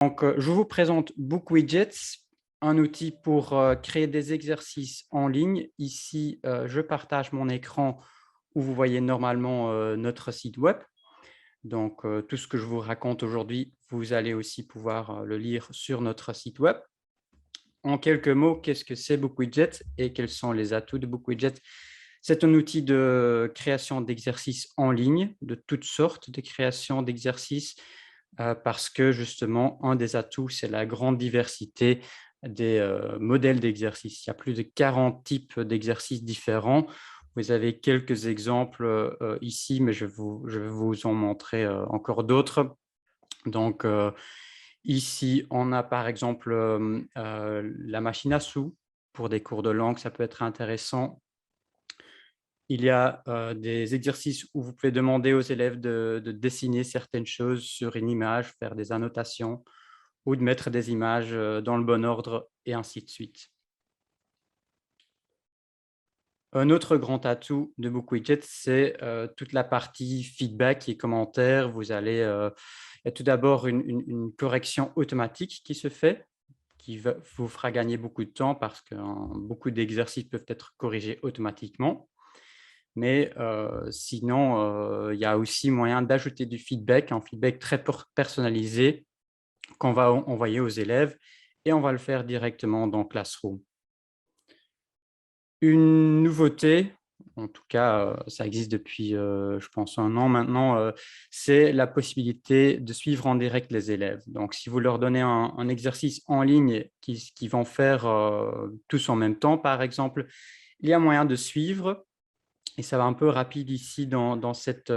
Je vous présente BookWidgets, un outil pour créer des exercices en ligne. Ici, je partage mon écran où vous voyez normalement notre site web. Tout ce que je vous raconte aujourd'hui, vous allez aussi pouvoir le lire sur notre site web. En quelques mots, qu'est-ce que c'est BookWidgets et quels sont les atouts de BookWidgets? C'est un outil de création d'exercices en ligne, de toutes sortes de créations d'exercices, parce que justement, un des atouts, c'est la grande diversité des modèles d'exercices. Il y a plus de 40 types d'exercices différents. Vous avez quelques exemples ici, mais je vais vous en montrer encore d'autres. Donc, ici, on a par exemple la machine à sous. Pour des cours de langue, ça peut être intéressant. Il y a des exercices où vous pouvez demander aux élèves de dessiner certaines choses sur une image, faire des annotations ou de mettre des images dans le bon ordre et ainsi de suite. Un autre grand atout de BookWidget, c'est toute la partie feedback et commentaires. Il y a tout d'abord une correction automatique qui se fait, vous fera gagner beaucoup de temps parce que beaucoup d'exercices peuvent être corrigés automatiquement. Mais sinon, il y a aussi moyen d'ajouter du feedback, un feedback très personnalisé qu'on va envoyer aux élèves et on va le faire directement dans Classroom. Une nouveauté, en tout cas, ça existe depuis, je pense 1 an maintenant, c'est la possibilité de suivre en direct les élèves. Donc si vous leur donnez un exercice en ligne qu'ils vont faire, tous en même temps, par exemple, il y a moyen de suivre. Et ça va un peu rapide ici dans cette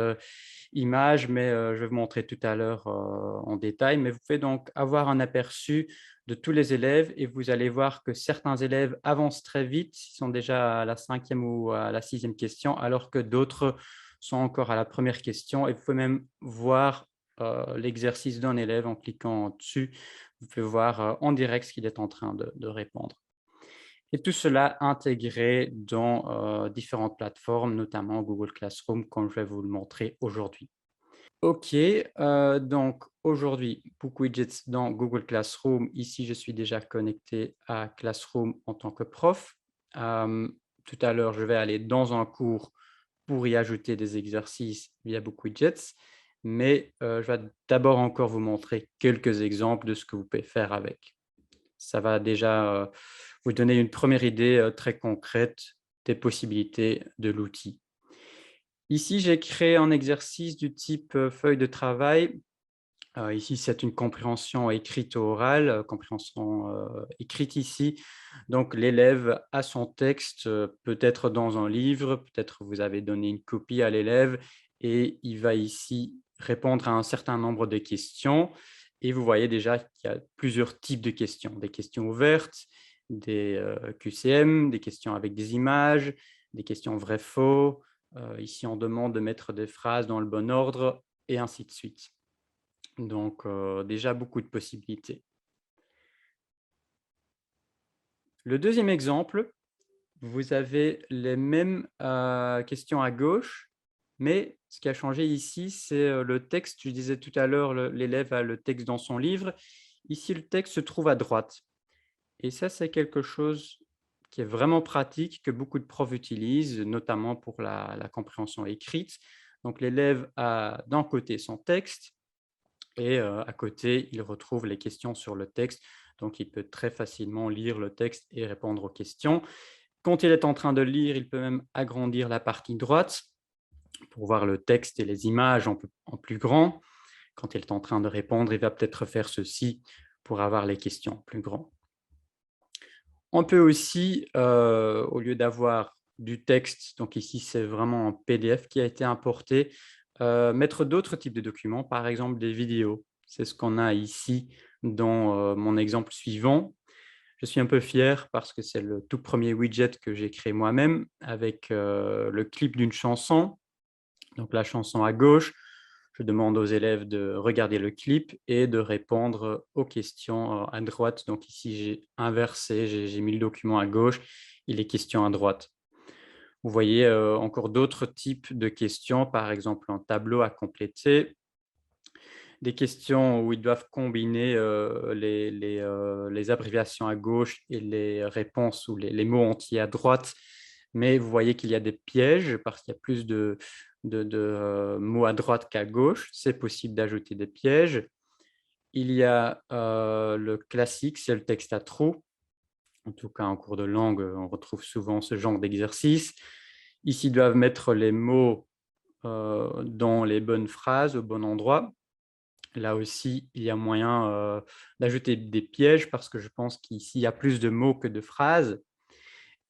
image, mais je vais vous montrer tout à l'heure en détail. Mais vous pouvez donc avoir un aperçu de tous les élèves et vous allez voir que certains élèves avancent très vite, ils sont déjà à la 5e ou à la 6e question, alors que d'autres sont encore à la première question. Et vous pouvez même voir l'exercice d'un élève en cliquant dessus. Vous pouvez voir en direct ce qu'il est en train de répondre. Et tout cela intégré dans différentes plateformes, notamment Google Classroom, comme je vais vous le montrer aujourd'hui. OK, donc aujourd'hui, BookWidgets dans Google Classroom. Ici, je suis déjà connecté à Classroom en tant que prof. Tout à l'heure, je vais aller dans un cours pour y ajouter des exercices via BookWidgets, mais je vais d'abord encore vous montrer quelques exemples de ce que vous pouvez faire avec. Ça va déjà vous donner une première idée très concrète des possibilités de l'outil. Ici, j'ai créé un exercice du type feuille de travail. Ici, c'est une compréhension écrite ou orale, compréhension écrite ici. Donc, l'élève a son texte, peut-être dans un livre, peut-être vous avez donné une copie à l'élève et il va ici répondre à un certain nombre de questions. Et vous voyez déjà qu'il y a plusieurs types de questions. Des questions ouvertes, des QCM, des questions avec des images, des questions vrai-faux. Ici, on demande de mettre des phrases dans le bon ordre et ainsi de suite. Donc, déjà beaucoup de possibilités. Le deuxième exemple, vous avez les mêmes questions à gauche, mais ce qui a changé ici, c'est le texte. Je disais tout à l'heure, l'élève a le texte dans son livre. Ici, le texte se trouve à droite. Et ça, c'est quelque chose qui est vraiment pratique, que beaucoup de profs utilisent, notamment pour la compréhension écrite. Donc, l'élève a d'un côté son texte et à côté, il retrouve les questions sur le texte. Donc, il peut très facilement lire le texte et répondre aux questions. Quand il est en train de lire, il peut même agrandir la partie droite pour voir le texte et les images en plus grand. Quand il est en train de répondre, il va peut-être faire ceci pour avoir les questions en plus grand. On peut aussi, au lieu d'avoir du texte, donc ici c'est vraiment un PDF qui a été importé, mettre d'autres types de documents, par exemple des vidéos. C'est ce qu'on a ici dans mon exemple suivant. Je suis un peu fier parce que c'est le tout premier widget que j'ai créé moi-même avec le clip d'une chanson. Donc la chanson à gauche, je demande aux élèves de regarder le clip et de répondre aux questions à droite. Donc ici, j'ai inversé, j'ai mis le document à gauche et les questions à droite. Vous voyez encore d'autres types de questions, par exemple un tableau à compléter, des questions où ils doivent combiner les abréviations à gauche et les réponses ou les mots entiers à droite. Mais vous voyez qu'il y a des pièges parce qu'il y a plus de mots à droite qu'à gauche. C'est possible d'ajouter des pièges. Il y a le classique, c'est le texte à trous. En tout cas, en cours de langue, on retrouve souvent ce genre d'exercice. Ici, ils doivent mettre les mots dans les bonnes phrases, au bon endroit. Là aussi, il y a moyen d'ajouter des pièges parce que je pense qu'ici, il y a plus de mots que de phrases.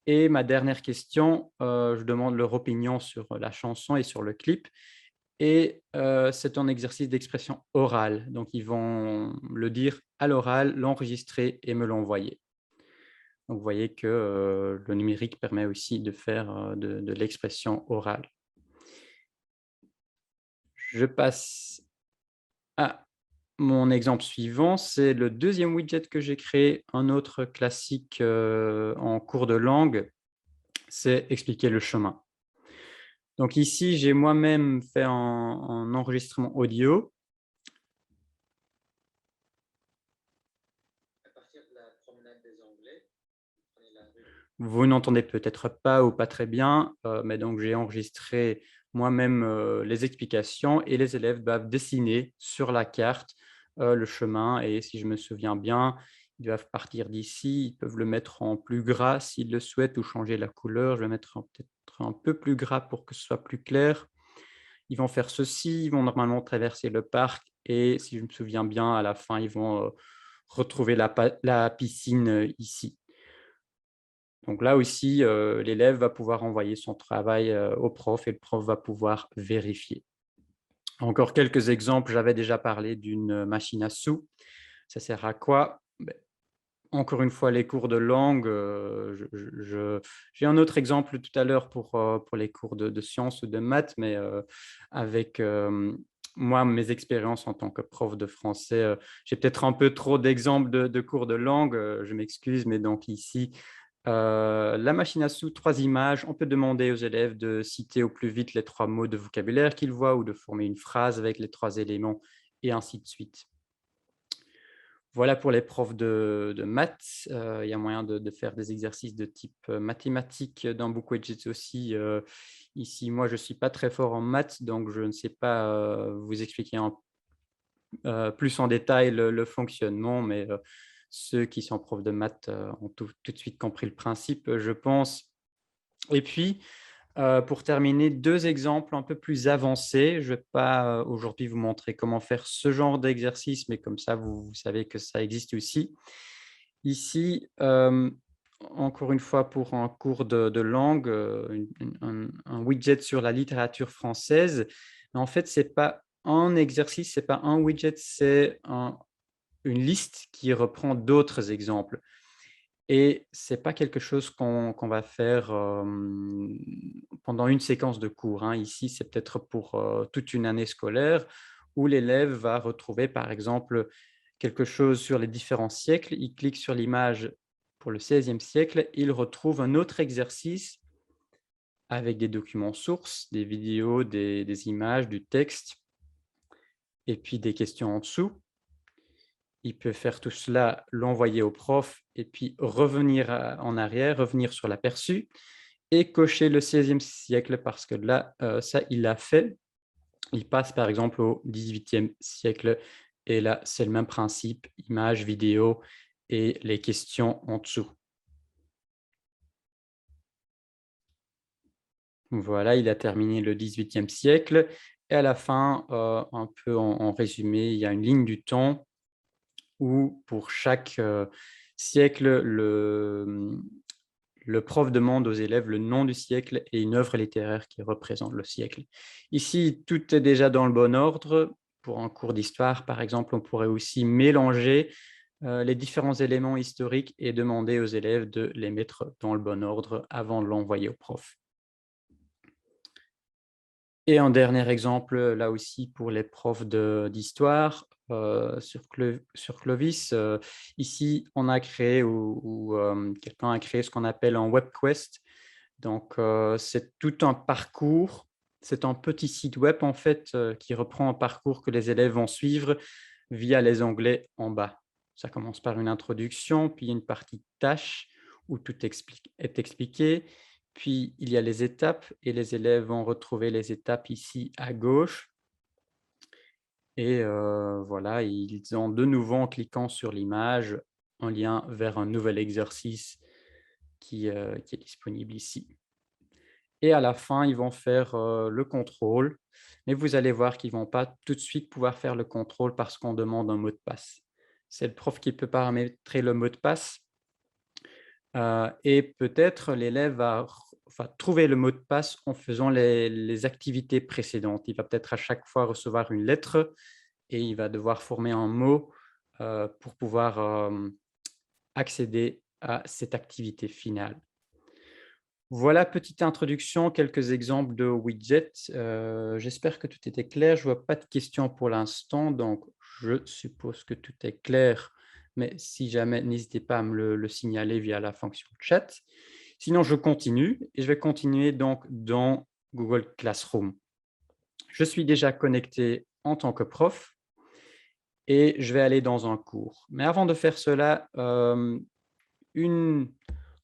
Et ma dernière question, je demande leur opinion sur la chanson et sur le clip. Et c'est un exercice d'expression orale. Donc, ils vont le dire à l'oral, l'enregistrer et me l'envoyer. Donc, vous voyez que le numérique permet aussi de faire de l'expression orale. Je passe à mon exemple suivant. C'est le deuxième widget que j'ai créé, un autre classique en cours de langue, c'est expliquer le chemin. Donc ici, j'ai moi-même fait un enregistrement audio. À partir de la promenade des Anglais, vous n'entendez peut-être pas ou pas très bien, mais donc j'ai enregistré moi-même les explications et les élèves doivent dessiner sur la carte le chemin. Et si je me souviens bien, ils doivent partir d'ici, ils peuvent le mettre en plus gras s'ils le souhaitent ou changer la couleur. Je vais mettre peut-être un peu plus gras pour que ce soit plus clair. Ils vont faire ceci, ils vont normalement traverser le parc et si je me souviens bien, à la fin, ils vont retrouver la piscine ici. Donc là aussi, l'élève va pouvoir envoyer son travail au prof et le prof va pouvoir vérifier. Encore quelques exemples, j'avais déjà parlé d'une machine à sous. Ça sert à quoi? Encore une fois, les cours de langue. J'ai un autre exemple tout à l'heure pour les cours de sciences ou de maths, mais avec moi, mes expériences en tant que prof de français, j'ai peut-être un peu trop d'exemples de cours de langue, je m'excuse, mais donc ici, la machine à sous, 3 images. On peut demander aux élèves de citer au plus vite les 3 mots de vocabulaire qu'ils voient ou de former une phrase avec les 3 éléments et ainsi de suite. Voilà pour les profs de maths. Il y a moyen de faire des exercices de type mathématiques dans BookWidgets aussi. Ici, moi, je ne suis pas très fort en maths, donc je ne sais pas vous expliquer plus en détail le fonctionnement, mais ceux qui sont profs de maths ont tout de suite compris le principe, je pense. Et puis, pour terminer, 2 exemples un peu plus avancés. Je ne vais pas aujourd'hui vous montrer comment faire ce genre d'exercice, mais comme ça, vous savez que ça existe aussi. Ici, encore une fois, pour un cours de langue, un widget sur la littérature française. Mais en fait, ce n'est pas un exercice, ce n'est pas un widget, c'est une liste qui reprend d'autres exemples. Et ce n'est pas quelque chose qu'on va faire pendant une séquence de cours, hein. Ici, c'est peut-être pour toute une année scolaire où l'élève va retrouver, par exemple, quelque chose sur les différents siècles. Il clique sur l'image pour le XVIe siècle, il retrouve un autre exercice avec des documents sources, des vidéos, des images, du texte et puis des questions en dessous. Il peut faire tout cela, l'envoyer au prof et puis revenir en arrière, revenir sur l'aperçu et cocher le XVIe siècle parce que là, ça, il l'a fait. Il passe par exemple au XVIIIe siècle et là, c'est le même principe, images, vidéos et les questions en dessous. Voilà, il a terminé le XVIIIe siècle et à la fin, un peu en résumé, il y a une ligne du temps où pour chaque siècle, le prof demande aux élèves le nom du siècle et une œuvre littéraire qui représente le siècle. Ici, tout est déjà dans le bon ordre. Pour un cours d'histoire, par exemple, on pourrait aussi mélanger les différents éléments historiques et demander aux élèves de les mettre dans le bon ordre avant de l'envoyer au prof. Et un dernier exemple, là aussi pour les profs d'histoire, sur Clovis. Ici, on a créé ou quelqu'un a créé ce qu'on appelle un web quest. Donc, c'est tout un parcours C'est un petit site web en fait qui reprend un parcours que les élèves vont suivre via les onglets en bas. Ça commence par une introduction, puis une partie tâches où tout est expliqué. Puis il y a les étapes et les élèves vont retrouver les étapes ici à gauche. Et voilà, ils ont de nouveau, en cliquant sur l'image, un lien vers un nouvel exercice qui est disponible ici. Et à la fin, ils vont faire le contrôle, mais vous allez voir qu'ils ne vont pas tout de suite pouvoir faire le contrôle parce qu'on demande un mot de passe. C'est le prof qui peut paramétrer le mot de passe et peut-être l'élève va trouver le mot de passe en faisant les activités précédentes. Il va peut-être à chaque fois recevoir une lettre et il va devoir former un mot pour pouvoir accéder à cette activité finale. Voilà, petite introduction, quelques exemples de widgets. J'espère que tout était clair. Je ne vois pas de questions pour l'instant, donc je suppose que tout est clair. Mais si jamais, n'hésitez pas à me le signaler via la fonction chat. Sinon, je continue et je vais continuer donc dans Google Classroom. Je suis déjà connecté en tant que prof et je vais aller dans un cours. Mais avant de faire cela, une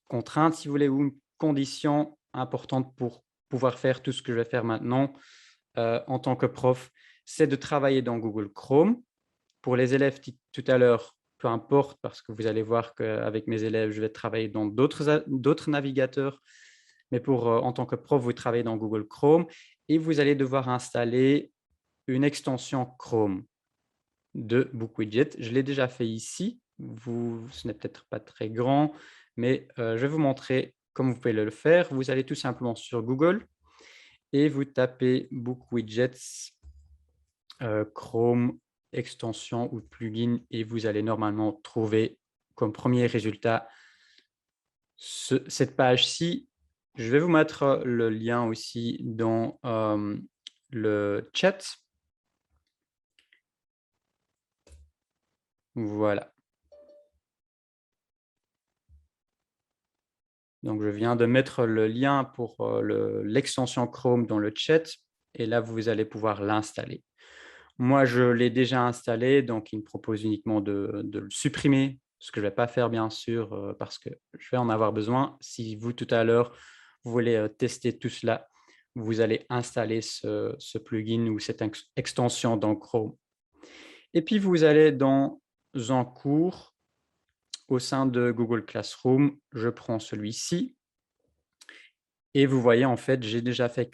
contrainte, si vous voulez, ou une condition importante pour pouvoir faire tout ce que je vais faire maintenant en tant que prof, c'est de travailler dans Google Chrome. Pour les élèves, tout à l'heure, peu importe, parce que vous allez voir qu'avec mes élèves, je vais travailler dans d'autres navigateurs. Mais en tant que prof, vous travaillez dans Google Chrome et vous allez devoir installer une extension Chrome de BookWidget. Je l'ai déjà fait ici. Ce n'est peut-être pas très grand, mais je vais vous montrer comment vous pouvez le faire. Vous allez tout simplement sur Google et vous tapez BookWidgets, Chrome, extension ou plugin et vous allez normalement trouver comme premier résultat cette page-ci. Je vais vous mettre le lien aussi dans le chat. Voilà. Donc, je viens de mettre le lien pour l'extension Chrome dans le chat et là, vous allez pouvoir l'installer. Moi, je l'ai déjà installé, donc il me propose uniquement de le supprimer, ce que je ne vais pas faire bien sûr parce que je vais en avoir besoin. Si vous, tout à l'heure, vous voulez tester tout cela, vous allez installer ce plugin ou cette extension dans Chrome. Et puis, vous allez dans un cours au sein de Google Classroom. Je prends celui-ci. Et vous voyez, en fait, j'ai déjà fait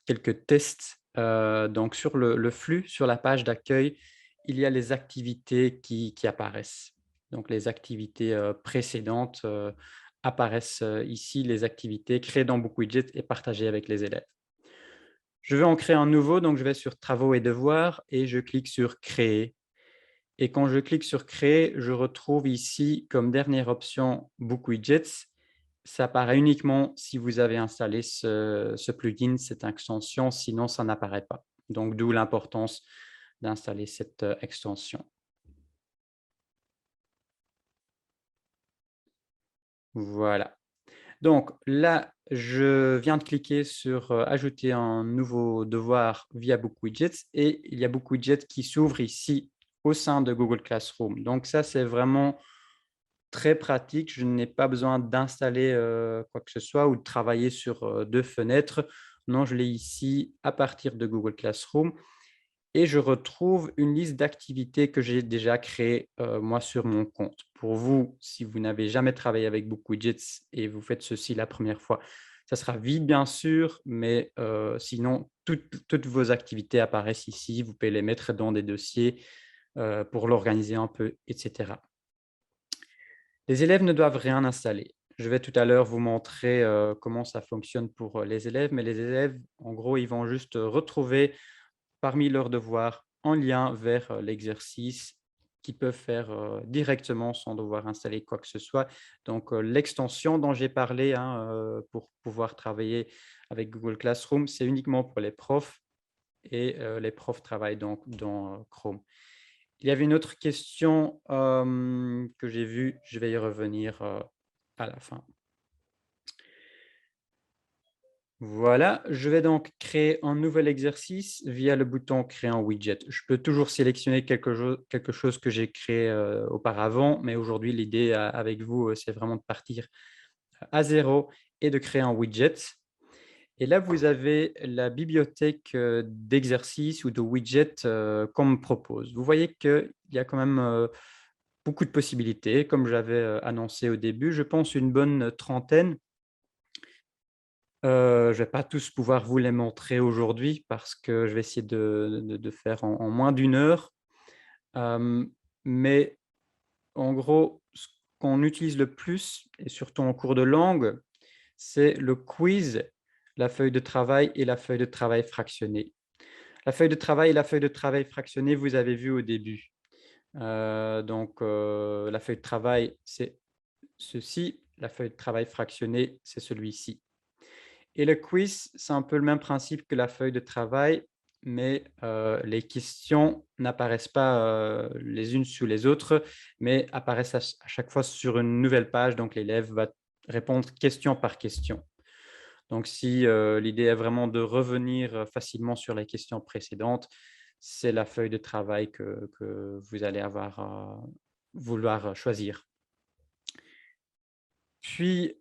quelques tests. Donc, sur le flux, sur la page d'accueil, il y a les activités qui apparaissent. Donc, les activités précédentes apparaissent ici, les activités créées dans BookWidget et partagées avec les élèves. Je vais en créer un nouveau, donc je vais sur Travaux et devoirs et je clique sur Créer. Et quand je clique sur Créer, je retrouve ici comme dernière option BookWidgets. Ça apparaît uniquement si vous avez installé ce plugin, cette extension, sinon ça n'apparaît pas. Donc, d'où l'importance d'installer cette extension. Voilà. Donc là, je viens de cliquer sur ajouter un nouveau devoir via BookWidgets et il y a BookWidgets qui s'ouvre ici au sein de Google Classroom. Donc ça, c'est vraiment très pratique. Je n'ai pas besoin d'installer quoi que ce soit ou de travailler sur deux fenêtres. Non, je l'ai ici à partir de Google Classroom et je retrouve une liste d'activités que j'ai déjà créées moi sur mon compte. Pour vous, si vous n'avez jamais travaillé avec BookWidgets et vous faites ceci la première fois, ça sera vite bien sûr, mais sinon, toutes vos activités apparaissent ici. Vous pouvez les mettre dans des dossiers pour l'organiser un peu, etc. Les élèves ne doivent rien installer. Je vais tout à l'heure vous montrer comment ça fonctionne pour les élèves, mais les élèves, en gros, ils vont juste retrouver parmi leurs devoirs un lien vers l'exercice qu'ils peuvent faire directement sans devoir installer quoi que ce soit. Donc, l'extension dont j'ai parlé pour pouvoir travailler avec Google Classroom, c'est uniquement pour les profs et les profs travaillent donc dans Chrome. Il y avait une autre question que j'ai vue, je vais y revenir à la fin. Voilà, je vais donc créer un nouvel exercice via le bouton «Créer un widget». Je peux toujours sélectionner quelque chose que j'ai créé auparavant, mais aujourd'hui, l'idée avec vous, c'est vraiment de partir à zéro et de créer un widget. Et là, vous avez la bibliothèque d'exercices ou de widgets qu'on me propose. Vous voyez qu'il y a quand même beaucoup de possibilités, comme j'avais annoncé au début. Je pense une bonne trentaine. Je ne vais pas tous pouvoir vous les montrer aujourd'hui parce que je vais essayer de faire en moins d'une heure. Mais en gros, ce qu'on utilise le plus et surtout en cours de langue, c'est le quiz, la feuille de travail et la feuille de travail fractionnée. La feuille de travail et la feuille de travail fractionnée, vous avez vu au début. La feuille de travail, c'est ceci. La feuille de travail fractionnée, c'est celui-ci. Et le quiz, c'est un peu le même principe que la feuille de travail, mais les questions n'apparaissent pas les unes sous les autres, mais apparaissent à chaque fois sur une nouvelle page. Donc, l'élève va répondre question par question. Donc, si l'idée est vraiment de revenir facilement sur les questions précédentes, c'est la feuille de travail que vous allez vouloir choisir. Puis,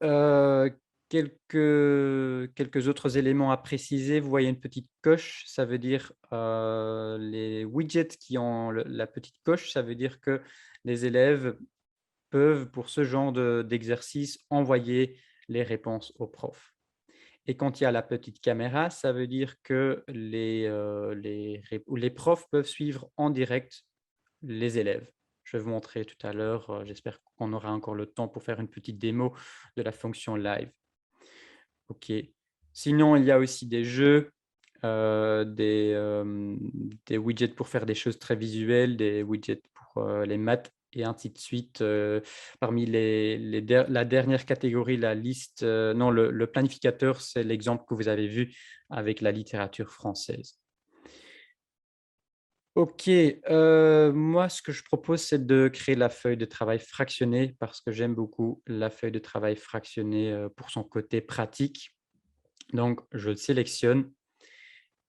quelques autres éléments à préciser. Vous voyez une petite coche, ça veut dire, les widgets qui ont la petite coche, ça veut dire que les élèves peuvent, pour ce genre d'exercice, envoyer les réponses au prof. Et quand il y a la petite caméra, ça veut dire que les profs peuvent suivre en direct les élèves. Je vais vous montrer tout à l'heure, j'espère qu'on aura encore le temps pour faire une petite démo de la fonction live. OK. Sinon, il y a aussi des jeux, des widgets pour faire des choses très visuelles, des widgets pour, les maths et ainsi de suite. Parmi la dernière catégorie, la liste, non, le planificateur, c'est l'exemple que vous avez vu avec la littérature française. OK, moi, ce que je propose, c'est de créer la feuille de travail fractionnée parce que j'aime beaucoup la feuille de travail fractionnée, pour son côté pratique. Donc je le sélectionne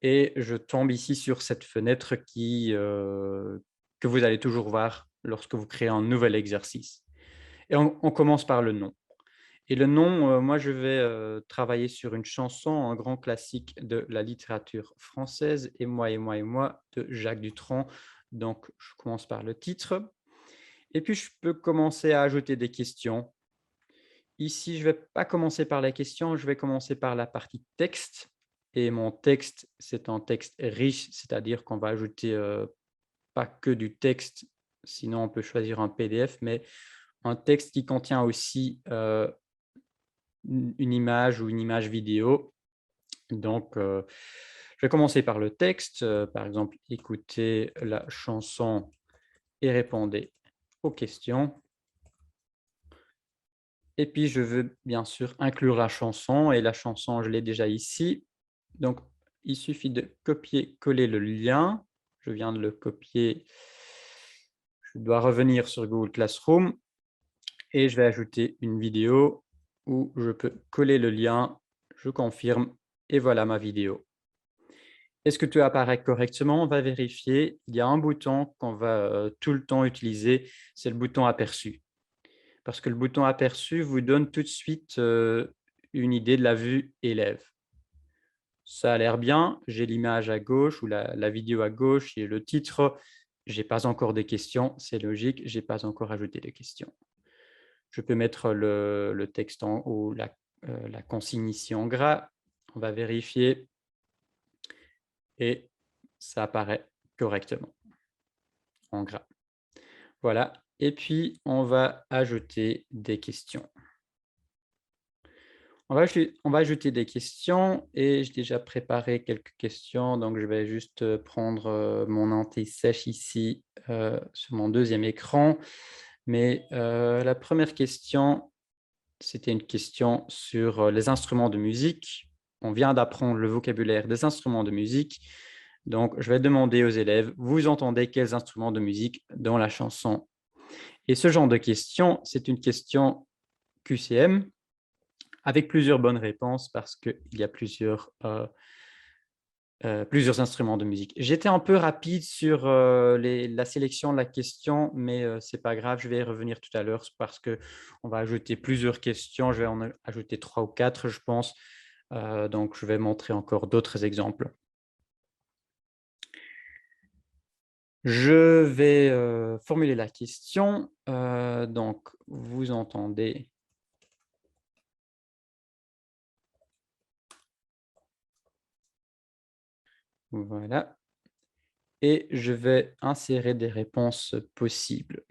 et je tombe ici sur cette fenêtre que vous allez toujours voir lorsque vous créez un nouvel exercice. Et on commence par le nom. Et le nom, moi, je vais travailler sur une chanson, un grand classique de la littérature française, Et moi, et moi, et moi, de Jacques Dutronc. Donc, je commence par le titre. Et puis, je peux commencer à ajouter des questions. Ici, je ne vais pas commencer par les questions, je vais commencer par la partie texte. Et mon texte, c'est un texte riche, c'est-à-dire qu'on va ajouter pas que du texte, sinon on peut choisir un PDF, mais un texte qui contient aussi une image ou une image vidéo. Donc, je vais commencer par le texte, par exemple, écoutez la chanson et répondez aux questions. Et puis, je veux bien sûr inclure la chanson et la chanson, je l'ai déjà ici. Donc, il suffit de copier-coller le lien. Je viens de le copier. Je dois revenir sur Google Classroom et je vais ajouter une vidéo où je peux coller le lien. Je confirme et voilà ma vidéo. Est-ce que tout apparaît correctement? On va vérifier. Il y a un bouton qu'on va tout le temps utiliser, c'est le bouton aperçu. Parce que le bouton aperçu vous donne tout de suite une idée de la vue élève. Ça a l'air bien, j'ai l'image à gauche ou la vidéo à gauche et le titre. Je n'ai pas encore de questions, c'est logique, je n'ai pas encore ajouté de questions. Je peux mettre le texte en haut, la consigne ici en gras. On va vérifier et ça apparaît correctement en gras. Voilà, et puis on va ajouter des questions. On va ajouter des questions et j'ai déjà préparé quelques questions, donc je vais juste prendre mon anti-sèche ici sur mon deuxième écran. Mais la première question, c'était une question sur les instruments de musique. On vient d'apprendre le vocabulaire des instruments de musique. Donc, je vais demander aux élèves, vous entendez quels instruments de musique dans la chanson? Et ce genre de question, c'est une question QCM avec plusieurs bonnes réponses parce qu'il y a plusieurs instruments de musique. J'étais un peu rapide sur la sélection de la question, mais ce n'est pas grave, je vais y revenir tout à l'heure parce qu'on va ajouter plusieurs questions. Je vais en ajouter 3 ou 4, je pense. Donc, je vais montrer encore d'autres exemples. Je vais formuler la question. Donc, vous entendez. Voilà. Et je vais insérer des réponses possibles.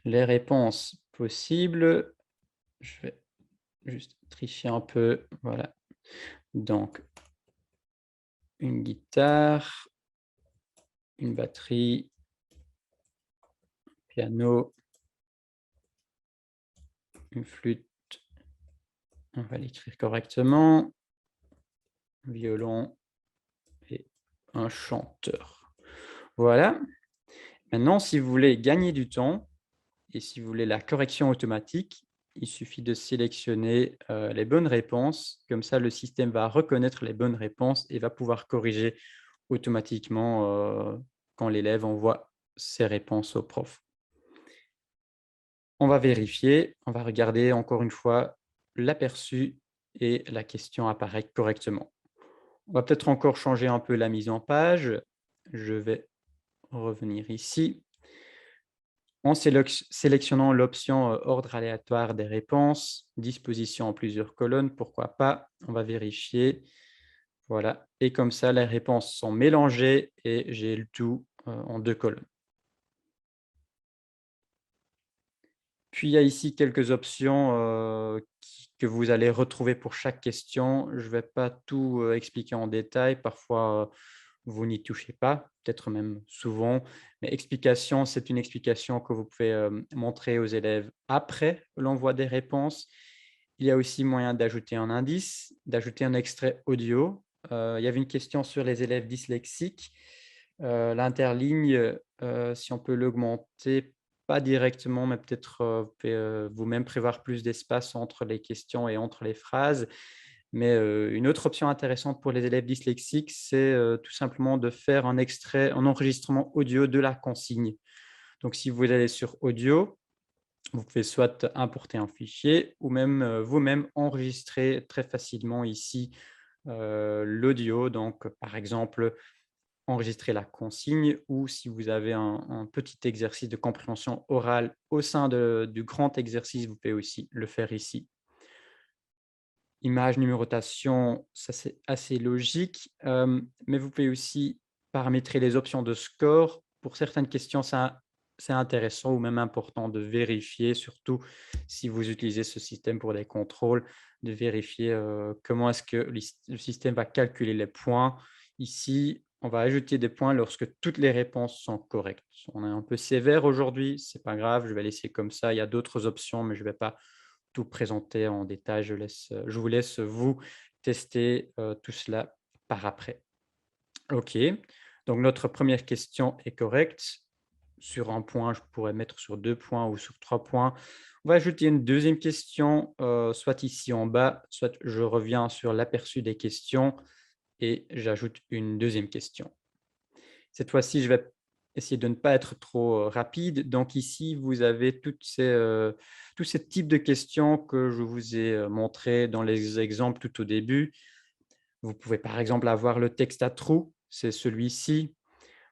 Les réponses possibles, je vais juste tricher un peu. Voilà. Donc, une guitare, une batterie, piano, une flûte, on va l'écrire correctement, violon et un chanteur. Voilà. Maintenant, si vous voulez gagner du temps et si vous voulez la correction automatique, il suffit de sélectionner les bonnes réponses. Comme ça, le système va reconnaître les bonnes réponses et va pouvoir corriger automatiquement quand l'élève envoie ses réponses au prof. On va vérifier, on va regarder encore une fois l'aperçu et la question apparaît correctement. On va peut-être encore changer un peu la mise en page. Je vais revenir ici. En sélectionnant l'option ordre aléatoire des réponses, disposition en plusieurs colonnes, pourquoi pas, on va vérifier. Voilà, et comme ça, les réponses sont mélangées et j'ai le tout en 2 colonnes. Puis, il y a ici quelques options que vous allez retrouver pour chaque question. Je ne vais pas tout expliquer en détail. Parfois, vous n'y touchez pas, peut-être même souvent. Mais explication, c'est une explication que vous pouvez montrer aux élèves après l'envoi des réponses. Il y a aussi moyen d'ajouter un indice, d'ajouter un extrait audio. Il y avait une question sur les élèves dyslexiques. L'interligne, si on peut l'augmenter, pas directement, mais peut-être vous pouvez vous-même prévoir plus d'espace entre les questions et entre les phrases. Mais une autre option intéressante pour les élèves dyslexiques, c'est tout simplement de faire un enregistrement audio de la consigne. Donc, si vous allez sur audio, vous pouvez soit importer un fichier ou même vous-même enregistrer très facilement ici l'audio. Donc, par exemple, enregistrer la consigne ou si vous avez un petit exercice de compréhension orale au sein du grand exercice, vous pouvez aussi le faire ici. Image, numérotation, ça c'est assez logique, mais vous pouvez aussi paramétrer les options de score. Pour certaines questions, c'est intéressant ou même important de vérifier, surtout si vous utilisez ce système pour des contrôles, de vérifier comment est-ce que le système va calculer les points. Ici, on va ajouter des points lorsque toutes les réponses sont correctes. On est un peu sévère aujourd'hui, c'est pas grave, je vais laisser comme ça. Il y a d'autres options, mais je ne vais pas tout présenter en détail. Je vous laisse vous tester tout cela par après. OK, donc notre première question est correcte. Sur un point, je pourrais mettre sur 2 points ou sur 3 points. On va ajouter une deuxième question, soit ici en bas, soit je reviens sur l'aperçu des questions et j'ajoute une deuxième question. Cette fois-ci, je vais essayer de ne pas être trop rapide. Donc ici, vous avez tous ces types de questions que je vous ai montrés dans les exemples tout au début. Vous pouvez par exemple avoir le texte à trous, c'est celui-ci.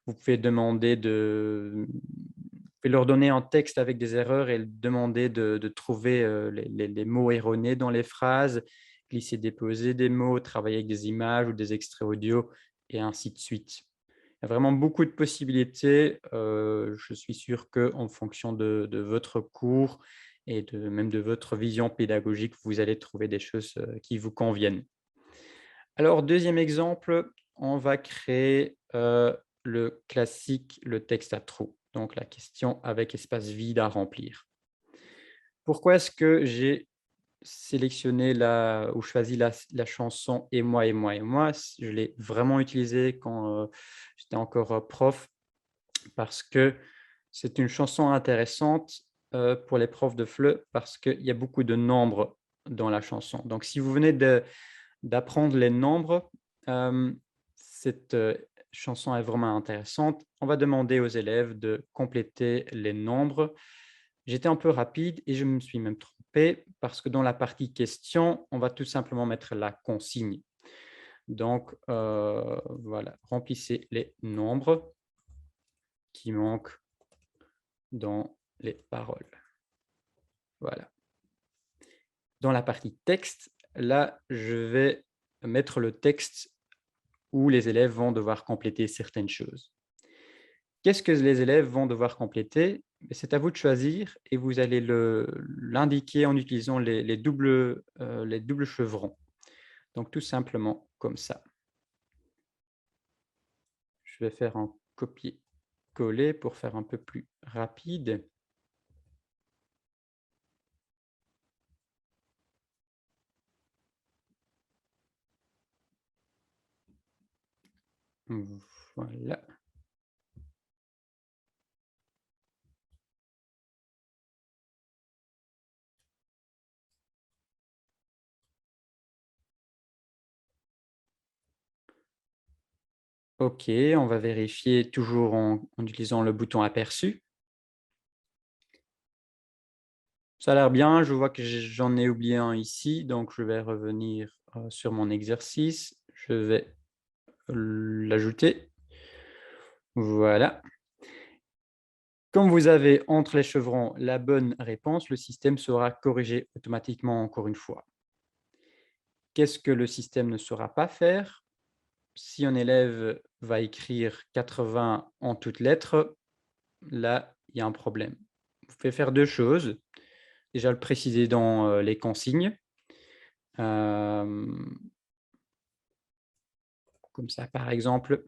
Vous pouvez leur donner un texte avec des erreurs et demander de trouver les mots erronés dans les phrases, glisser-déposer des mots, travailler avec des images ou des extraits audio et ainsi de suite. Il y a vraiment beaucoup de possibilités. Je suis sûr qu'en fonction de votre cours et même de votre vision pédagogique, vous allez trouver des choses qui vous conviennent. Alors, deuxième exemple, on va créer le classique, le texte à trous. Donc, la question avec espace vide à remplir. Pourquoi est-ce que j'ai sélectionné ou choisi la chanson « Et moi, et moi, et moi ». Je l'ai vraiment utilisée quand j'étais encore prof parce que c'est une chanson intéressante pour les profs de FLE parce qu'il y a beaucoup de nombres dans la chanson. Donc, si vous venez d'apprendre les nombres, cette chanson est vraiment intéressante. On va demander aux élèves de compléter les nombres. J'étais un peu rapide et je me suis même trompé parce que dans la partie question, on va tout simplement mettre la consigne. Donc, voilà, remplissez les nombres qui manquent dans les paroles. Voilà. Dans la partie texte, là, je vais mettre le texte où les élèves vont devoir compléter certaines choses. Qu'est-ce que les élèves vont devoir compléter? C'est à vous de choisir et vous allez l'indiquer en utilisant les doubles chevrons. Donc, tout simplement comme ça. Je vais faire un copier-coller pour faire un peu plus rapide. Voilà. OK, on va vérifier toujours en utilisant le bouton aperçu. Ça a l'air bien, je vois que j'en ai oublié un ici, donc je vais revenir sur mon exercice. Je vais l'ajouter. Voilà. Comme vous avez entre les chevrons la bonne réponse, le système sera corrigé automatiquement encore une fois. Qu'est-ce que le système ne saura pas faire? Si un élève va écrire 80 en toutes lettres, là, il y a un problème. Vous pouvez faire deux choses. Déjà, le préciser dans les consignes. Comme ça, par exemple.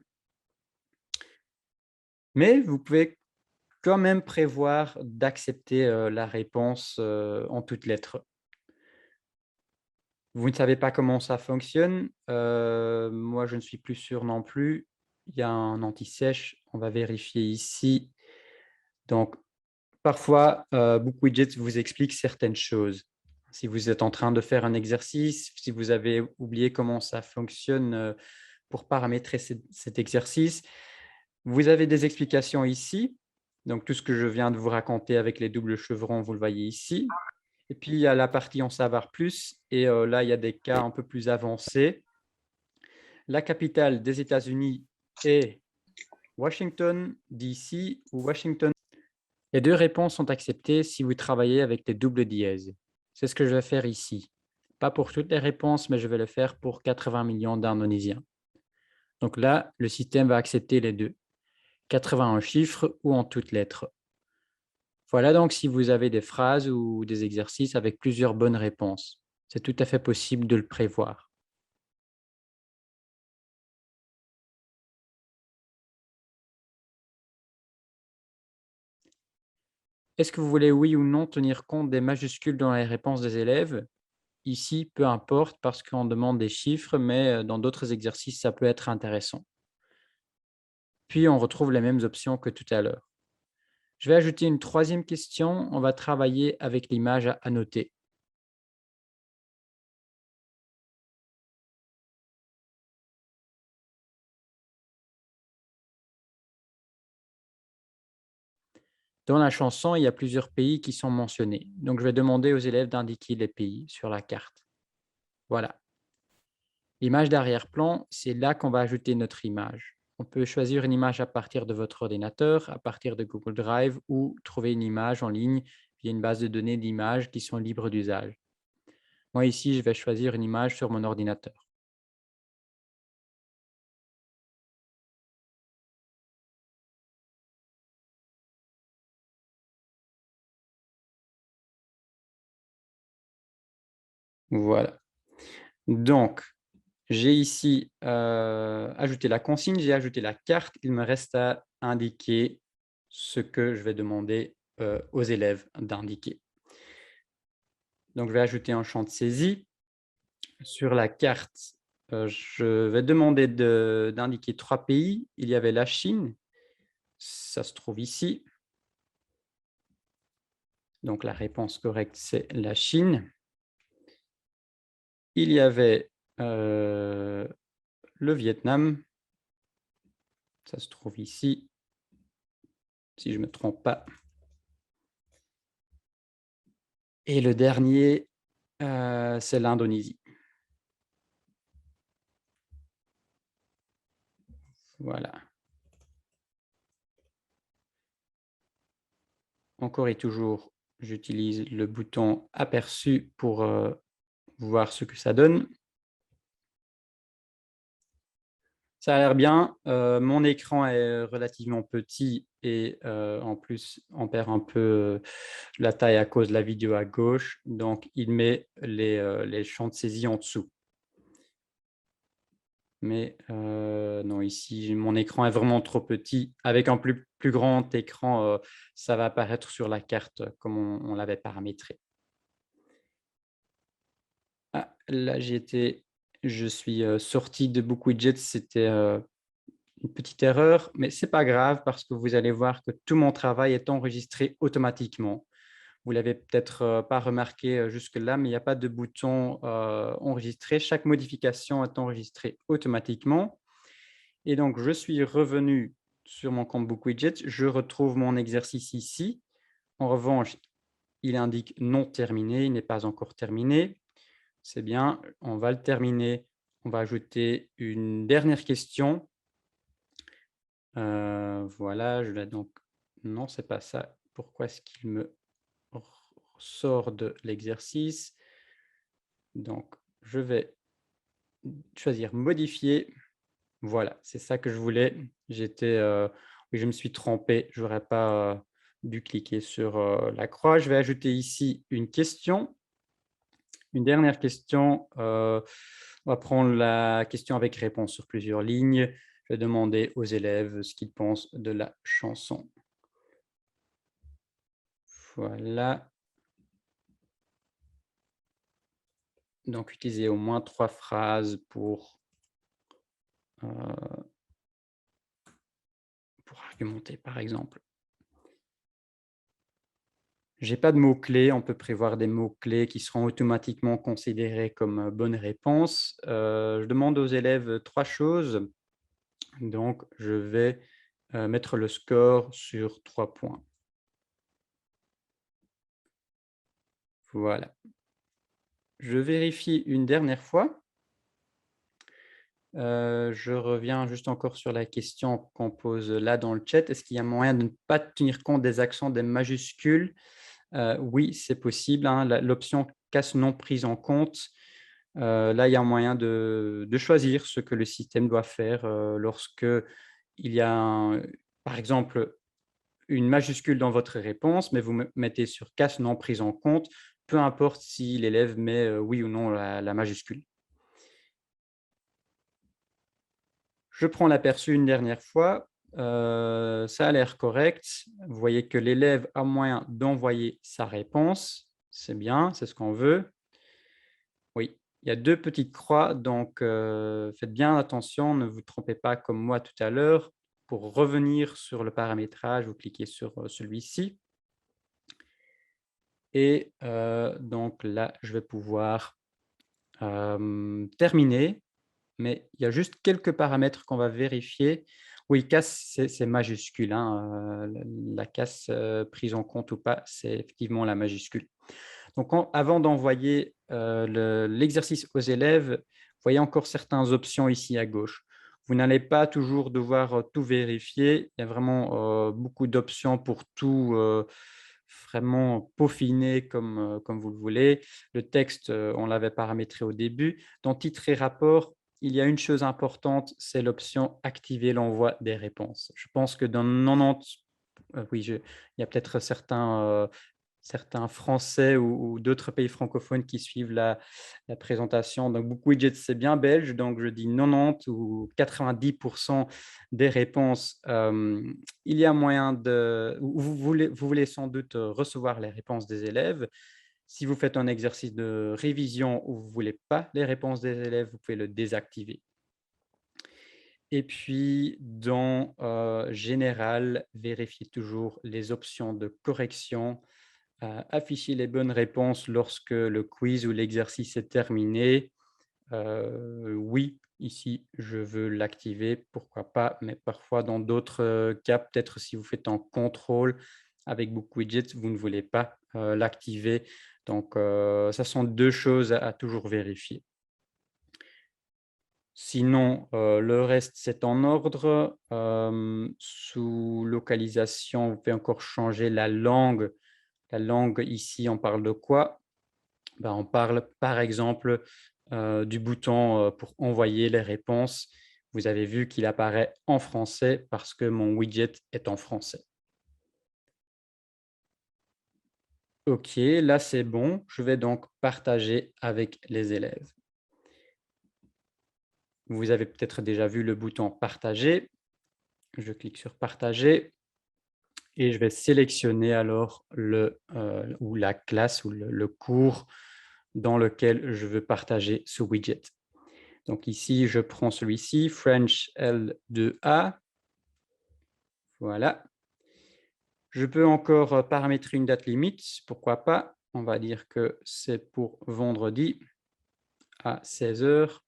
Mais vous pouvez quand même prévoir d'accepter la réponse en toutes lettres. Vous ne savez pas comment ça fonctionne, moi je ne suis plus sûr non plus. Il y a un anti-sèche, on va vérifier ici. Donc parfois, BookWidget vous explique certaines choses. Si vous êtes en train de faire un exercice, si vous avez oublié comment ça fonctionne, pour paramétrer cet exercice, vous avez des explications ici. Donc tout ce que je viens de vous raconter avec les doubles chevrons, vous le voyez ici. Et puis il y a la partie en savoir plus et là, il y a des cas un peu plus avancés. La capitale des États-Unis est Washington, DC ou Washington. Les deux réponses sont acceptées si vous travaillez avec les doubles dièses. C'est ce que je vais faire ici. Pas pour toutes les réponses, mais je vais le faire pour 80 millions d'Indonésiens. Donc là, le système va accepter les deux, 80 en chiffres ou en toutes lettres. Voilà donc si vous avez des phrases ou des exercices avec plusieurs bonnes réponses. C'est tout à fait possible de le prévoir. Est-ce que vous voulez, oui ou non, tenir compte des majuscules dans les réponses des élèves? Ici, peu importe parce qu'on demande des chiffres, mais dans d'autres exercices, ça peut être intéressant. Puis, on retrouve les mêmes options que tout à l'heure. Je vais ajouter une troisième question. On va travailler avec l'image à annoter. Dans la chanson, il y a plusieurs pays qui sont mentionnés. Donc, je vais demander aux élèves d'indiquer les pays sur la carte. Voilà. L'image d'arrière-plan, c'est là qu'on va ajouter notre image. On peut choisir une image à partir de votre ordinateur, à partir de Google Drive ou trouver une image en ligne via une base de données d'images qui sont libres d'usage. Moi, ici, je vais choisir une image sur mon ordinateur. Voilà. Donc, j'ai ici ajouté la consigne, j'ai ajouté la carte. Il me reste à indiquer ce que je vais demander aux élèves d'indiquer. Donc, je vais ajouter un champ de saisie. Sur la carte, je vais demander d'indiquer 3 pays. Il y avait la Chine, ça se trouve ici. Donc, la réponse correcte, c'est la Chine. il y avait le Vietnam, ça se trouve ici, si je ne me trompe pas. Et le dernier, c'est l'Indonésie. Voilà. Encore et toujours, j'utilise le bouton aperçu pour voir ce que ça donne. Ça a l'air bien. Mon écran est relativement petit et en plus, on perd un peu la taille à cause de la vidéo à gauche. Donc, il met les champs de saisie en dessous. Mais non, ici, mon écran est vraiment trop petit. Avec un plus grand écran, ça va apparaître sur la carte comme on l'avait paramétré. Ah, là, je suis sorti de BookWidget. C'était une petite erreur, mais ce n'est pas grave parce que vous allez voir que tout mon travail est enregistré automatiquement. Vous ne l'avez peut-être pas remarqué jusque-là, mais il n'y a pas de bouton enregistrer. Chaque modification est enregistrée automatiquement. Et donc, je suis revenu sur mon compte BookWidget. Je retrouve mon exercice ici. En revanche, il indique non terminé, il n'est pas encore terminé. C'est bien, on va le terminer. On va ajouter une dernière question. Voilà, je l'ai donc non, c'est pas ça. Pourquoi est-ce qu'il me sort de l'exercice? Donc, je vais choisir modifier. Voilà, c'est ça que je voulais. Oui, je me suis trompé. Je n'aurais pas dû cliquer sur la croix. Je vais ajouter ici une question. Une dernière question. On va prendre la question avec réponse sur plusieurs lignes. Je vais demander aux élèves ce qu'ils pensent de la chanson. Voilà. Donc, utiliser au moins 3 phrases euh, pour argumenter, par exemple. Je n'ai pas de mots-clés. On peut prévoir des mots-clés qui seront automatiquement considérés comme bonnes réponses. Je demande aux élèves 3 choses. Donc, je vais mettre le score sur 3 points. Voilà. Je vérifie une dernière fois. Je reviens juste encore sur la question qu'on pose là dans le chat. Est-ce qu'il y a moyen de ne pas tenir compte des accents des majuscules? Oui, c'est possible, hein. L'option casse non prise en compte. Là, il y a un moyen de choisir ce que le système doit faire lorsque il y a, par exemple, une majuscule dans votre réponse, mais vous mettez sur casse non prise en compte, peu importe si l'élève met oui ou non la majuscule. Je prends l'aperçu une dernière fois. Ça a l'air correct. Vous voyez que l'élève a moyen d'envoyer sa réponse. C'est bien, c'est ce qu'on veut. Oui, il y a 2 petites croix, donc faites bien attention, ne vous trompez pas comme moi tout à l'heure. Pour revenir sur le paramétrage, vous cliquez sur celui-ci. Et donc là, je vais pouvoir terminer. Mais il y a juste quelques paramètres qu'on va vérifier. Oui, casse, c'est majuscule, hein, la casse prise en compte ou pas, c'est effectivement la majuscule. Donc, avant d'envoyer l'exercice aux élèves, vous voyez encore certaines options ici à gauche. Vous n'allez pas toujours devoir tout vérifier. Il y a vraiment beaucoup d'options pour tout vraiment peaufiner comme vous le voulez. Le texte, on l'avait paramétré au début. Dans titre et rapport, il y a une chose importante, c'est l'option activer l'envoi des réponses. Je pense que dans 90, oui, il y a peut-être certains Français ou d'autres pays francophones qui suivent la présentation. Donc, BookWidget, c'est bien belge, donc je dis 90 ou 90% des réponses. Il y a moyen de… Vous voulez sans doute recevoir les réponses des élèves. Si vous faites un exercice de révision où vous ne voulez pas les réponses des élèves, vous pouvez le désactiver. Et puis, dans Général, vérifiez toujours les options de correction. Afficher les bonnes réponses lorsque le quiz ou l'exercice est terminé. oui, ici, je veux l'activer, pourquoi pas, mais parfois dans d'autres cas, peut-être si vous faites un contrôle avec Book Widget, vous ne voulez pas l'activer. Donc, ça sont deux choses à toujours vérifier. Sinon, le reste, c'est en ordre. Sous localisation, vous pouvez encore changer la langue. La langue, ici, on parle de quoi? Ben, on parle, par exemple, du bouton pour envoyer les réponses. Vous avez vu qu'il apparaît en français parce que mon widget est en français. OK, là, c'est bon. Je vais donc partager avec les élèves. Vous avez peut-être déjà vu le bouton partager. Je clique sur partager et je vais sélectionner alors ou la classe ou le cours dans lequel je veux partager ce widget. Donc ici, je prends celui-ci, French L2A. Voilà. Je peux encore paramétrer une date limite, pourquoi pas. On va dire que c'est pour vendredi à 16 heures.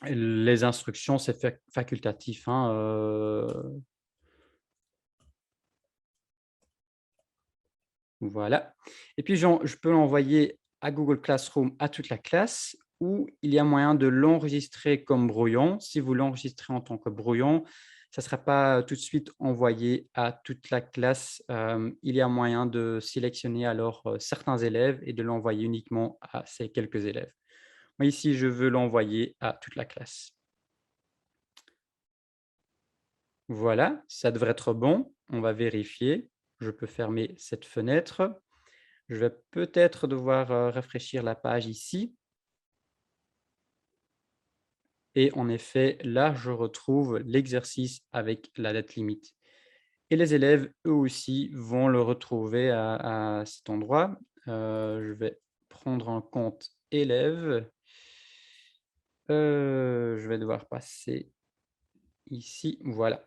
Les instructions, c'est facultatif, hein, voilà. Et puis, je peux l'envoyer à Google Classroom à toute la classe ou il y a moyen de l'enregistrer comme brouillon. Si vous l'enregistrez en tant que brouillon, ça ne sera pas tout de suite envoyé à toute la classe. Il y a moyen de sélectionner alors certains élèves et de l'envoyer uniquement à ces quelques élèves. Moi, ici, je veux l'envoyer à toute la classe. Voilà, ça devrait être bon. On va vérifier. Je peux fermer cette fenêtre. Je vais peut-être devoir rafraîchir la page ici. Et en effet, là, je retrouve l'exercice avec la date limite. Et les élèves, eux aussi, vont le retrouver à cet endroit. Je vais prendre en compte élèves. Je vais devoir passer ici. Voilà.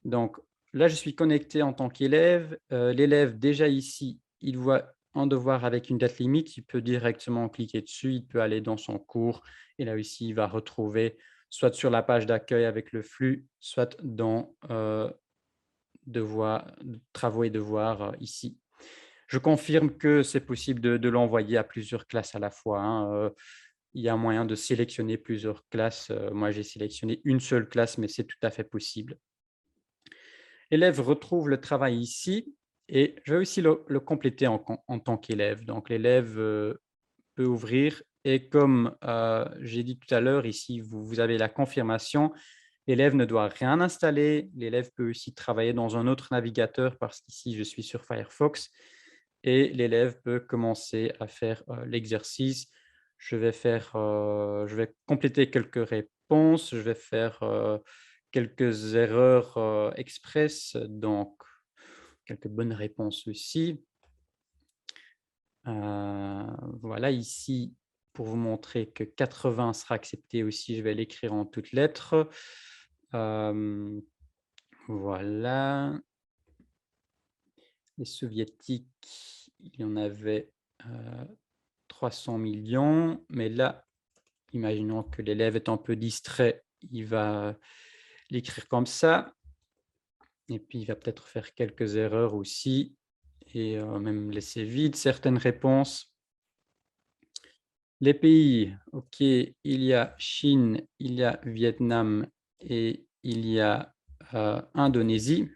Donc là, je suis connecté en tant qu'élève. L'élève, déjà ici, il voit un devoir avec une date limite. Il peut directement cliquer dessus. Il peut aller dans son cours. Et là aussi, il va retrouver soit sur la page d'accueil avec le flux, soit dans travaux et devoirs ici. Je confirme que c'est possible de l'envoyer à plusieurs classes à la fois, hein. Il y a moyen de sélectionner plusieurs classes. Moi, j'ai sélectionné une seule classe, mais c'est tout à fait possible. L'élève retrouve le travail ici et je vais aussi le compléter en tant qu'élève. Donc, l'élève peut ouvrir et comme j'ai dit tout à l'heure, ici, vous avez la confirmation. L'élève ne doit rien installer. L'élève peut aussi travailler dans un autre navigateur parce qu'ici, je suis sur Firefox et l'élève peut commencer à faire l'exercice. Je vais compléter quelques réponses. Je vais faire quelques erreurs express, donc quelques bonnes réponses aussi. Voilà, ici, pour vous montrer que 80 sera accepté aussi, je vais l'écrire en toutes lettres. Voilà. Les soviétiques, il y en avait 300 millions, mais là, imaginons que l'élève est un peu distrait, il va l'écrire comme ça. Et puis, il va peut-être faire quelques erreurs aussi et même laisser vide certaines réponses. Les pays, OK, il y a Chine, il y a Vietnam et il y a Indonésie.